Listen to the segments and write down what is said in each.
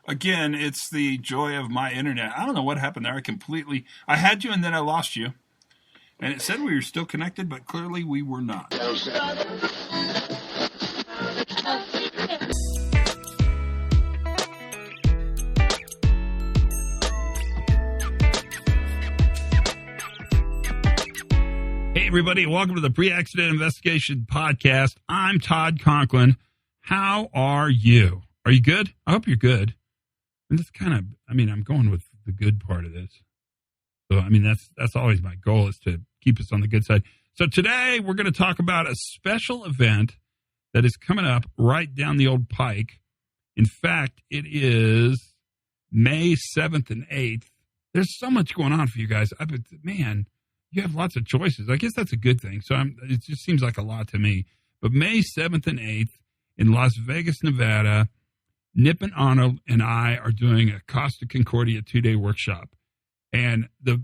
Again, it's the joy of my internet. I don't know what happened there. I had you and then I lost you. And it said we were still connected, but clearly we were not. Hey, everybody. Welcome to the Pre-Accident Investigation Podcast. I'm Todd Conklin. How are you? Are you good? I hope you're good. And that's I'm going with the good part of this. So, that's always my goal, is to keep us on the good side. So today we're going to talk about a special event that is coming up right down the old pike. In fact, it is May 7th and 8th. There's so much going on for you guys. You have lots of choices. I guess that's a good thing. So it just seems like a lot to me. But May 7th and 8th in Las Vegas, Nevada, Nippin, Arnold, and I are doing a Costa Concordia 2-day workshop. And the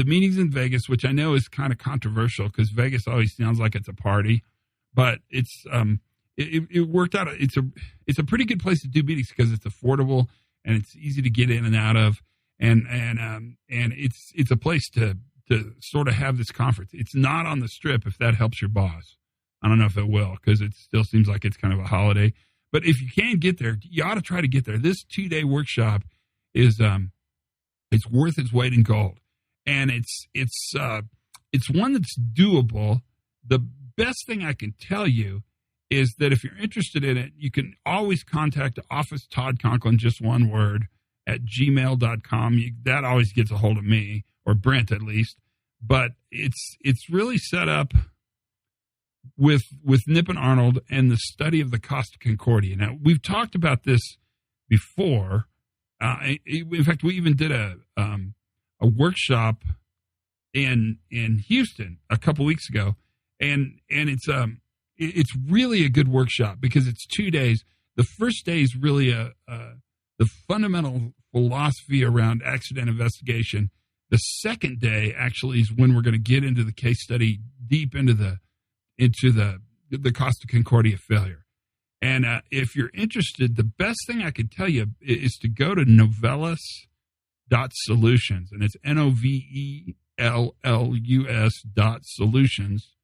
meeting's in Vegas, which I know is kind of controversial because Vegas always sounds like it's a party. But it's it worked out. It's a pretty good place to do meetings because it's affordable and it's easy to get in and out of. And it's a place to sort of have this conference. It's not on the Strip, if that helps your boss. I don't know if it will, because it still seems like it's kind of a holiday. But if you can get there, you ought to try to get there. This 2-day workshop is it's worth its weight in gold, and it's one that's doable. The best thing I can tell you is that if you're interested in it, you can always contact Office Todd Conklin, just one word, at gmail.com. That always gets a hold of me, or Brent at least. But it's really set up with Nippin Arnold and the study of the Costa Concordia. Now, we've talked about this before. In fact, we even did a workshop in Houston a couple weeks ago, and it's really a good workshop because it's 2 days. The first day is really the fundamental philosophy around accident investigation. The second day actually is when we're going to get into the case study, deep into the Costa Concordia failure. And if you're interested, the best thing I could tell you is to go to novellus.solutions, and it's NOVELLUS.solutions,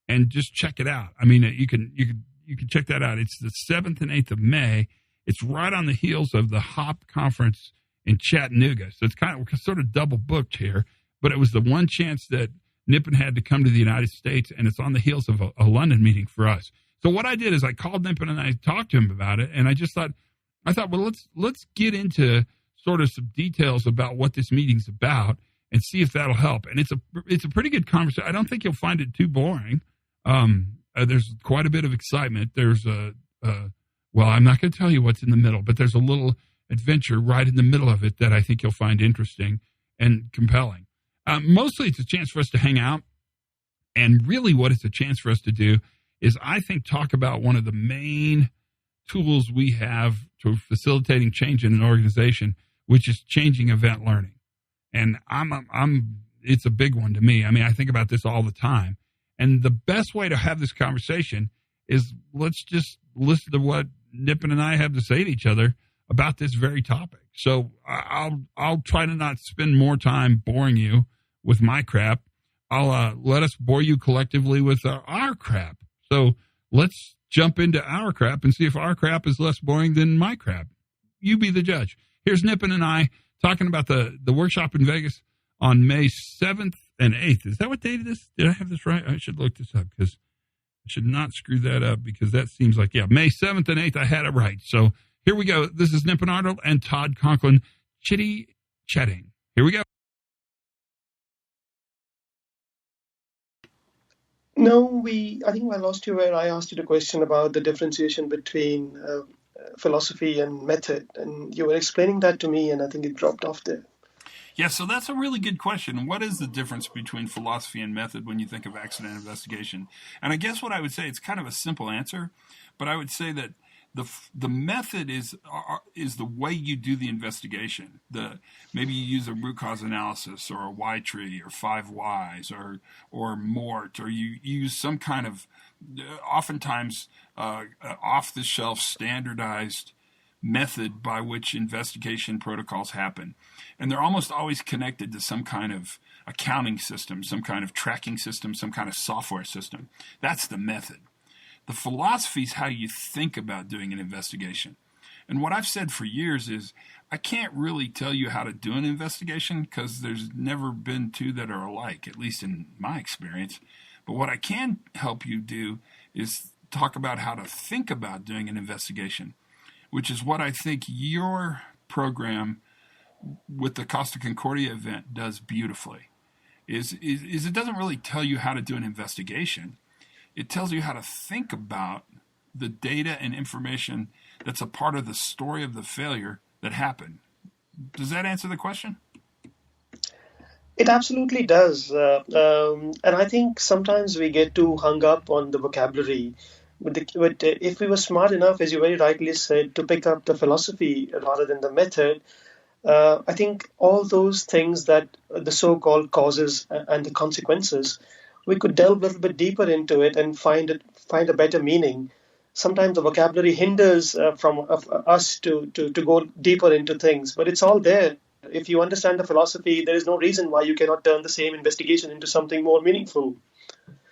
and just check it out. You can check that out. It's the 7th and 8th of May. It's right on the heels of the HOP conference in Chattanooga. So it's sort of double booked here, but it was the one chance that Nippin had to come to the United States, and it's on the heels of a London meeting for us. So what I did is I called Nippin and I talked to him about it, and I thought, well, let's get into sort of some details about what this meeting's about and see if that'll help. And it's a pretty good conversation. I don't think you'll find it too boring. There's quite a bit of excitement. There's well, I'm not going to tell you what's in the middle, but there's a little adventure right in the middle of it that I think you'll find interesting and compelling. Mostly it's a chance for us to hang out, and really what it's a chance for us to do is, I think, talk about one of the main tools we have to facilitating change in an organization, which is changing event learning. And it's a big one to me. I think about this all the time. And the best way to have this conversation is, let's just listen to what Nippin and I have to say to each other about this very topic. So I'll try to not spend more time boring you with my crap. I'll let us bore you collectively with our crap. So let's jump into our crap and see if our crap is less boring than my crap. You be the judge. Here's Nippin and I talking about the workshop in Vegas on May 7th and 8th. Is that what date it is? Did I have this right? I should look this up because I should not screw that up, because that seems like, May 7th and 8th, I had it right. So here we go. This is Nippin Arnold and Todd Conklin chitty-chatting. Here we go. No, I think I lost you where I asked you the question about the differentiation between philosophy and method, and you were explaining that to me, and I think it dropped off there. Yeah, so that's a really good question. What is the difference between philosophy and method when you think of accident investigation? And I guess what I would say, it's kind of a simple answer, but I would say that the method is the way you do the investigation. Maybe you use a root cause analysis or a Y tree or 5 whys or MORT, or you use some kind of oftentimes off the shelf standardized method by which investigation protocols happen. And they're almost always connected to some kind of accounting system, some kind of tracking system, some kind of software system. That's the method. The philosophy is how you think about doing an investigation. And what I've said for years is I can't really tell you how to do an investigation because there's never been two that are alike, at least in my experience. But what I can help you do is talk about how to think about doing an investigation, which is what I think your program with the Costa Concordia event does beautifully. Is it doesn't really tell you how to do an investigation. It tells you how to think about the data and information that's a part of the story of the failure that happened. Does that answer the question? It absolutely does. And I think sometimes we get too hung up on the vocabulary. But if we were smart enough, as you very rightly said, to pick up the philosophy rather than the method, I think all those things that the so-called causes and the consequences, we could delve a little bit deeper into it and find a better meaning. Sometimes the vocabulary hinders from us to go deeper into things, but it's all there. If you understand the philosophy, there is no reason why you cannot turn the same investigation into something more meaningful.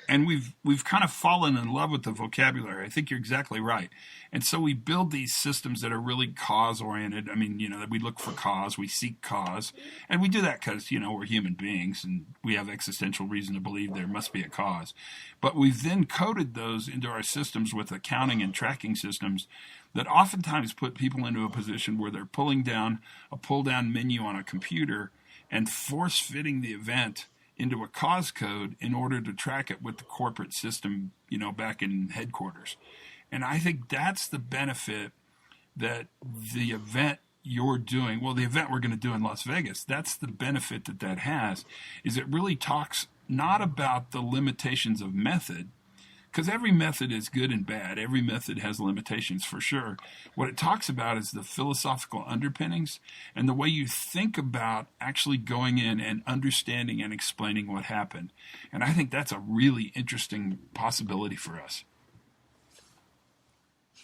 And we've kind of fallen in love with the vocabulary. I think you're exactly right. And so we build these systems that are really cause-oriented. I mean, we look for cause, we seek cause. And we do that because, we're human beings and we have existential reason to believe there must be a cause. But we've then coded those into our systems with accounting and tracking systems that oftentimes put people into a position where they're pulling down a pull-down menu on a computer and force-fitting the event into a cause code in order to track it with the corporate system, back in headquarters. And I think that's the benefit that the event you're doing, the event we're going to do in Las Vegas, that's the benefit that has, is it really talks not about the limitations of method, because every method is good and bad. Every method has limitations for sure. What it talks about is the philosophical underpinnings and the way you think about actually going in and understanding and explaining what happened. And I think that's a really interesting possibility for us.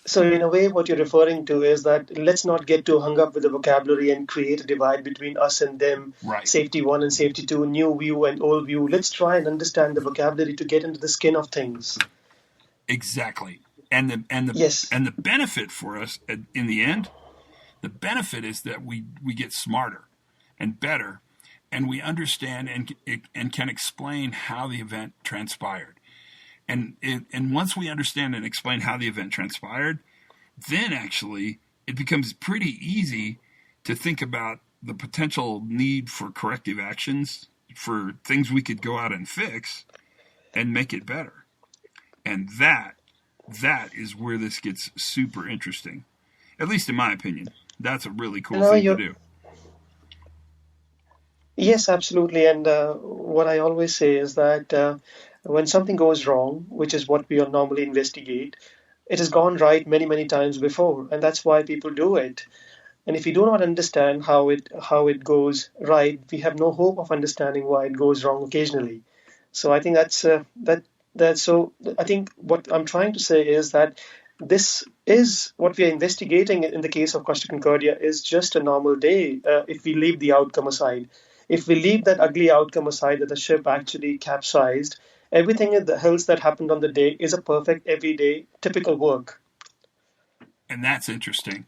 So in a way, what you're referring to is that let's not get too hung up with the vocabulary and create a divide between us and them, right. Safety 1 and safety 2, new view and old view. Let's try and understand the vocabulary to get into the skin of things. Exactly. And the yes. And the benefit for us in the end, the benefit is that we get smarter and better, and we understand and can explain how the event transpired. And once we understand and explain how the event transpired, then actually it becomes pretty easy to think about the potential need for corrective actions, for things we could go out and fix and make it better. And that is where this gets super interesting, at least in my opinion. That's a really cool thing to do. Yes, absolutely. And what I always say is that when something goes wrong, which is what we normally investigate, it has gone right many, many times before. And that's why people do it. And if we do not understand how it goes right, we have no hope of understanding why it goes wrong occasionally. So I think so I think what I'm trying to say is that this is what we are investigating in the case of Costa Concordia is just a normal day if we leave the outcome aside. If we leave that ugly outcome aside that the ship actually capsized, everything else that happened on the day is a perfect, everyday, typical work. And that's interesting.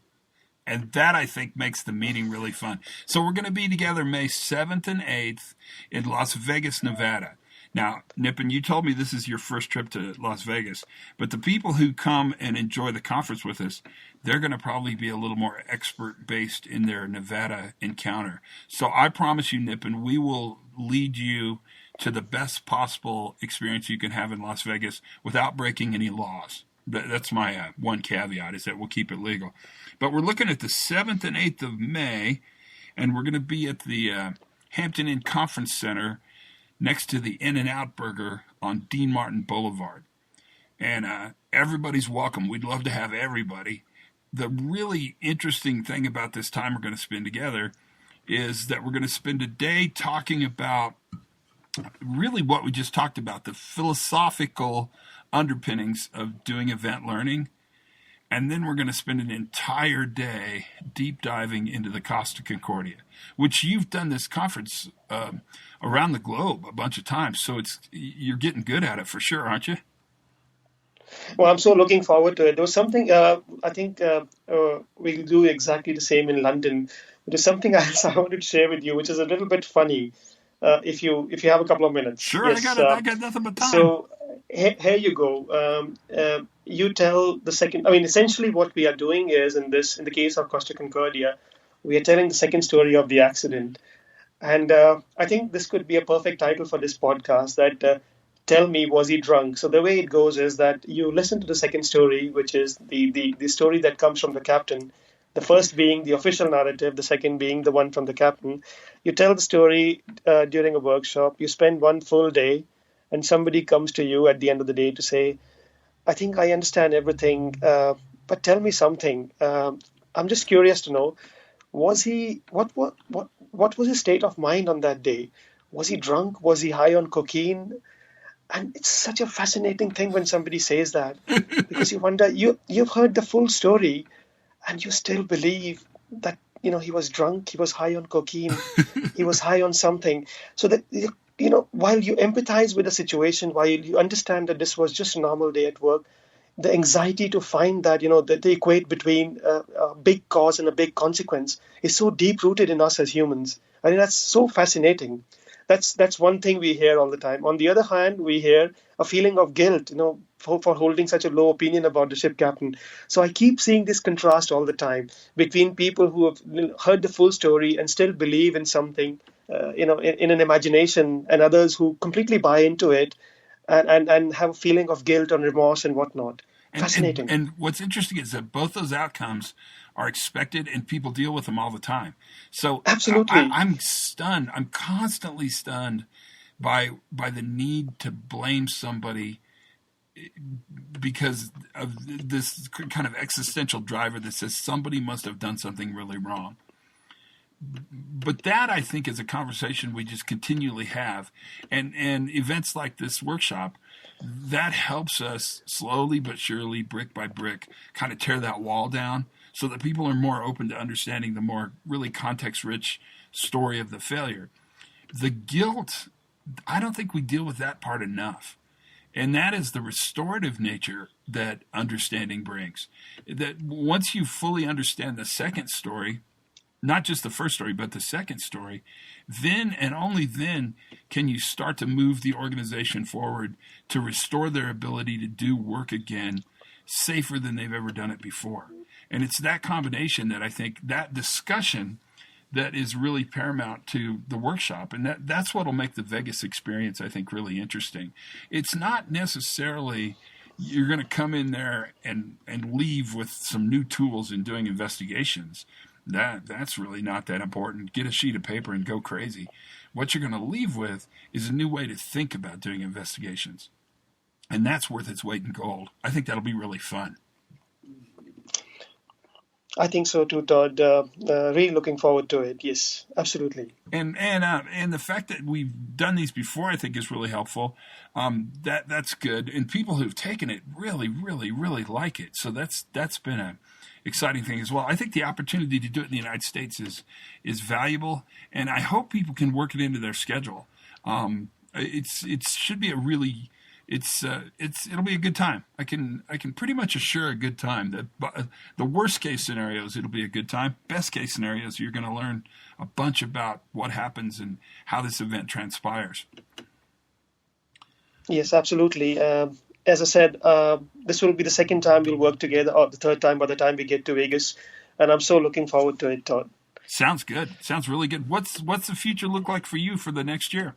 And that, I think, makes the meeting really fun. So we're going to be together May 7th and 8th in Las Vegas, Nevada. Now, Nippin, you told me this is your first trip to Las Vegas, but the people who come and enjoy the conference with us, they're going to probably be a little more expert-based in their Nevada encounter. So I promise you, Nippin, we will lead you to the best possible experience you can have in Las Vegas without breaking any laws. That's my one caveat, is that we'll keep it legal. But we're looking at the 7th and 8th of May, and we're going to be at the Hampton Inn Conference Center next to the In-N-Out Burger on Dean Martin Boulevard. And everybody's welcome. We'd love to have everybody. The really interesting thing about this time we're going to spend together is that we're going to spend a day talking about really what we just talked about, the philosophical underpinnings of doing event learning. And then we're going to spend an entire day deep diving into the Costa Concordia, which you've done this conference around the globe a bunch of times. So you're getting good at it for sure, aren't you? Well, I'm so looking forward to it. There was something I think we'll do exactly the same in London. There's something else I wanted to share with you, which is a little bit funny. If you have a couple of minutes, Sure, yes. I got nothing but time. So here you go. You tell the second. I mean, essentially, what we are doing is in the case of Costa Concordia, we are telling the second story of the accident. And I think this could be a perfect title for this podcast that Tell Me, Was He Drunk? So the way it goes is that you listen to the second story, which is the story that comes from the captain. The first being the official narrative, the second being the one from the captain. You tell the story during a workshop. You spend one full day, and somebody comes to you at the end of the day to say, I think I understand everything, but tell me something. I'm just curious to know, was he what was his state of mind on that day? Was he drunk? Was he high on cocaine? And it's such a fascinating thing when somebody says that, because you wonder, you've heard the full story and you still believe that he was drunk, he was high on cocaine, he was high on something. So that while you empathize with the situation, while you understand that this was just a normal day at work, the anxiety to find that that the equate between a big cause and a big consequence is so deep rooted in us as humans. I mean, that's so fascinating. That's one thing we hear all the time. On the other hand, we hear a feeling of guilt, for holding such a low opinion about the ship captain. So I keep seeing this contrast all the time between people who have heard the full story and still believe in something, in an imagination, and others who completely buy into it and have a feeling of guilt and remorse and whatnot. Fascinating. And what's interesting is that both those outcomes are expected and people deal with them all the time. So Absolutely. I'm stunned. I'm constantly stunned by the need to blame somebody because of this kind of existential driver that says somebody must have done something really wrong. But that, I think, is a conversation we just continually have. And events like this workshop, that helps us slowly but surely, brick by brick, kind of tear that wall down so that people are more open to understanding the more really context-rich story of the failure. The guilt, I don't think we deal with that part enough. And that is the restorative nature that understanding brings. That once you fully understand the second story, not just the first story, but the second story, then and only then can you start to move the organization forward to restore their ability to do work again safer than they've ever done it before. And it's that combination that I think, that discussion, that is really paramount to the workshop. And that's what will make the Vegas experience, I think, really interesting. It's not necessarily you're going to come in there and leave with some new tools in doing investigations. That's really not that important. Get a sheet of paper and go crazy. What you're going to leave with is a new way to think about doing investigations. And that's worth its weight in gold. I think that'll be really fun. I think so too, Todd. Really looking forward to it. Yes, absolutely. And the fact that we've done these before, I think, is really helpful. That's good. And people who've taken it really, really, really like it. So that's been a exciting thing as well. I think the opportunity to do it in the United States is valuable, and I hope people can work it into their schedule. It should be a really it'll be a good time. I can pretty much assure a good time. The worst case scenarios, it'll be a good time. Best case scenarios, you're going to learn a bunch about what happens and how this event transpires. Yes, absolutely. As I said, this will be the second time we'll work together, or the third time by the time we get to Vegas, and I'm so looking forward to it, Todd. Sounds good. Sounds really good. What's the future look like for you for the next year?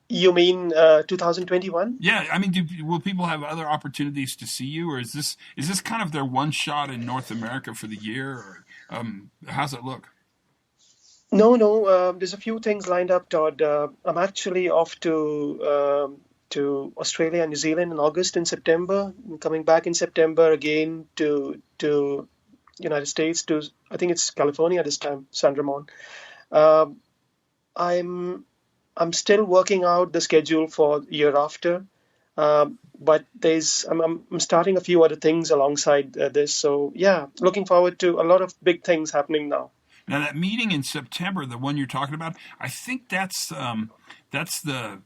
You mean 2021? Yeah, I mean, will people have other opportunities to see you, or is this kind of their one shot in North America for the year, or how's it look? No. There's a few things lined up, Todd. I'm actually off to Australia and New Zealand in August and September. I'm coming back in September again to United States, to I think it's California this time, San Ramon. Um, I'm I'm still working out the schedule for year after. But I'm starting a few other things alongside this. So yeah, looking forward to a lot of big things happening now. Now that meeting in September, the one you're talking about, I think that's the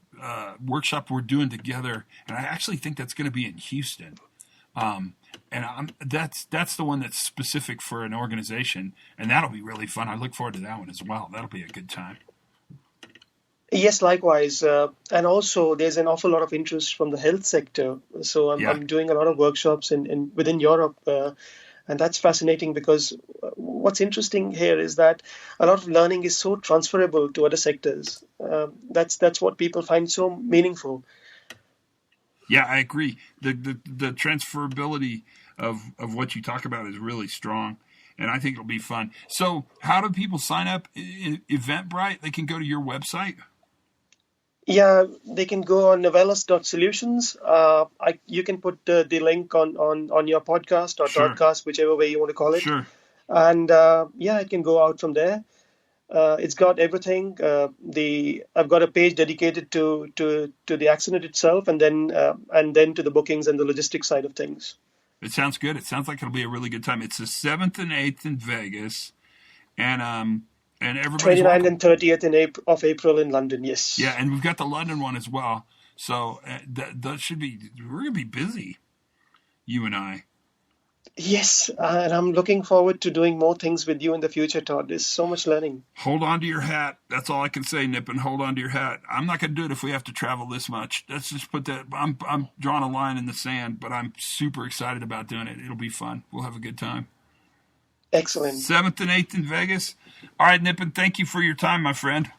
workshop we're doing together, and I actually think that's going to be in Houston. That's the one that's specific for an organization, and that'll be really fun. I look forward to that one as well. That'll be a good time. Yes, likewise. And also, there's an awful lot of interest from the health sector. So Yeah. I'm doing a lot of workshops in within Europe, and that's fascinating because what's interesting here is that a lot of learning is so transferable to other sectors. That's what people find so meaningful. Yeah, I agree. The transferability of what you talk about is really strong, and I think it'll be fun. So, how do people sign up? Eventbrite, they can go to your website. Yeah, they can go on novellus.solutions. You can put the link on your podcast or Sure. broadcast, whichever way you want to call it. Sure. And yeah, it can go out from there. It's got everything. I've got a page dedicated to the accident itself, and then to the bookings and the logistics side of things. It sounds good. It sounds like it'll be a really good time. It's the 7th and 8th in Vegas, and everybody's 29th welcome. and 30th of April in London. Yes. Yeah, and we've got the London one as well. So that should be, we're gonna be busy, you and I. Yes, and I'm looking forward to doing more things with you in the future, Todd. There's so much learning. Hold on to your hat. That's all I can say, Nippin. Hold on to your hat. I'm not going to do it if we have to travel this much. Let's just put that. I'm drawing a line in the sand, but I'm super excited about doing it. It'll be fun. We'll have a good time. Excellent. 7th and 8th in Vegas. All right, Nippin. Thank you for your time, my friend.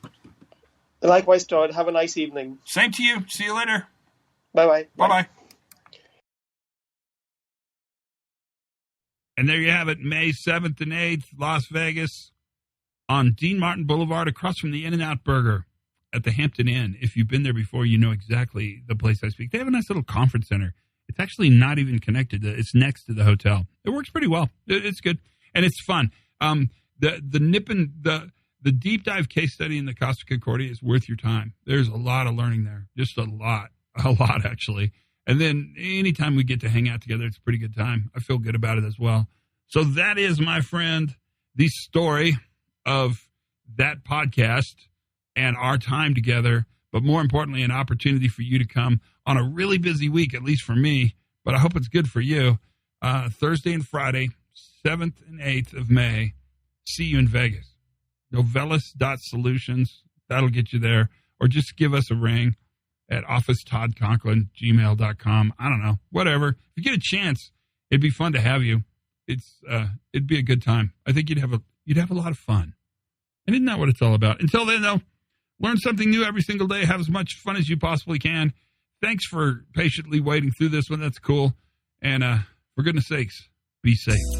Likewise, Todd. Have a nice evening. Same to you. See you later. Bye-bye. Bye bye. And there you have it, May 7th and 8th, Las Vegas, on Dean Martin Boulevard, across from the In-N-Out Burger at the Hampton Inn. If you've been there before, you know exactly the place I speak. They have a nice little conference center. It's actually not even connected. It's next to the hotel. It works pretty well. It's good, and it's fun. The Nippin, the deep dive case study in the Costa Concordia is worth your time. There's a lot of learning there, just a lot actually. And then anytime we get to hang out together, it's a pretty good time. I feel good about it as well. So that is, my friend, the story of that podcast and our time together, but more importantly, an opportunity for you to come on a really busy week, at least for me, but I hope it's good for you. Thursday and Friday, 7th and 8th of May. See you in Vegas. Novellus.solutions. That'll get you there. Or just give us a ring at officetoddconklin@gmail.com. I don't know, whatever. If you get a chance, it'd be fun to have you. It'd be a good time. I think you'd have a lot of fun. And isn't that what it's all about? Until then, though, learn something new every single day. Have as much fun as you possibly can. Thanks for patiently waiting through this one. That's cool. And for goodness sakes, be safe.